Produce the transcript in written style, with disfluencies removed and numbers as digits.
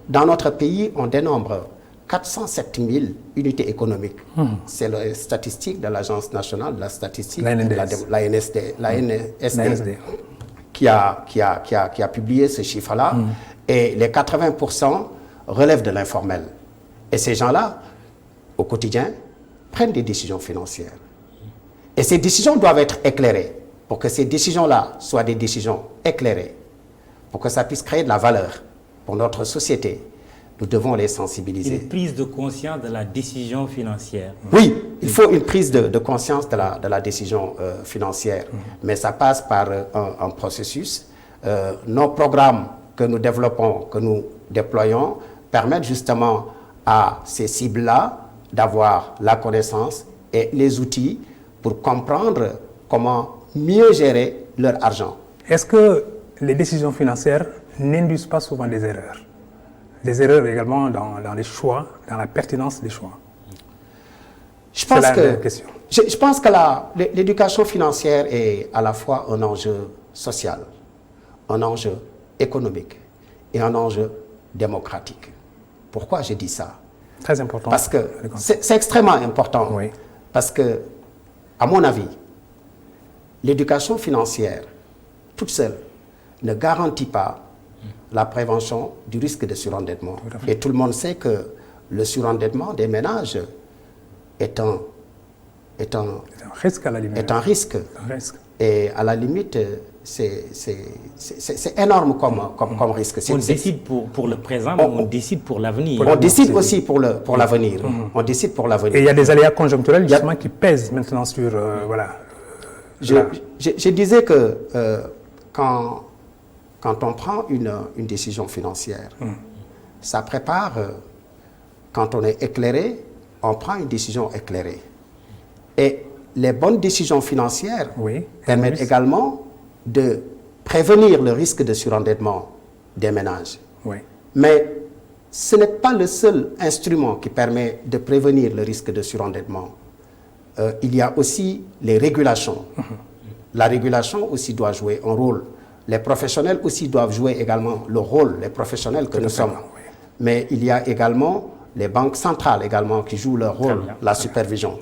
dans notre pays, on dénombre 407 000 unités économiques. C'est la statistique de l'Agence nationale de la statistique, l'ANSD, qui a publié ce chiffre-là. Et les 80% relèvent de l'informel. Et ces gens-là, au quotidien, prennent des décisions financières. Et ces décisions doivent être éclairées. Pour que ces décisions-là soient des décisions éclairées, pour que ça puisse créer de la valeur pour notre société, nous devons les sensibiliser. Une prise de conscience de la décision financière. Oui, il faut une prise de conscience de la décision financière. Mais ça passe par un processus. Nos programmes que nous développons, que nous déployons, permettent justement à ces cibles-là d'avoir la connaissance et les outils pour comprendre comment mieux gérer leur argent. Est-ce que les décisions financières n'induisent pas souvent des erreurs? Des erreurs également dans les choix, dans la pertinence des choix? Je pense que l'éducation financière est à la fois un enjeu social, un enjeu économique et un enjeu démocratique. Pourquoi je dis ça? Très important. Parce que c'est extrêmement important. Oui. Parce que, à mon avis, l'éducation financière, toute seule, ne garantit pas la prévention du risque de surendettement. Et tout le monde sait que le surendettement des ménages est un risque à la limite. Est un risque. Et à la limite, c'est énorme comme risque. On décide pour le présent, mais on décide pour l'avenir. On décide aussi pour l'avenir. On décide pour l'avenir. Et il y a des aléas conjoncturels justement qui pèsent maintenant sur... voilà. Je disais que quand on prend une décision financière, ça prépare, quand on est éclairé, on prend une décision éclairée. Et les bonnes décisions financières permettent également de prévenir le risque de surendettement des ménages. Oui. Mais ce n'est pas le seul instrument qui permet de prévenir le risque de surendettement. Il y a aussi les régulations. La régulation aussi doit jouer un rôle. Les professionnels aussi doivent jouer également le rôle, les professionnels que nous sommes. Mais il y a également les banques centrales également qui jouent leur rôle, la supervision.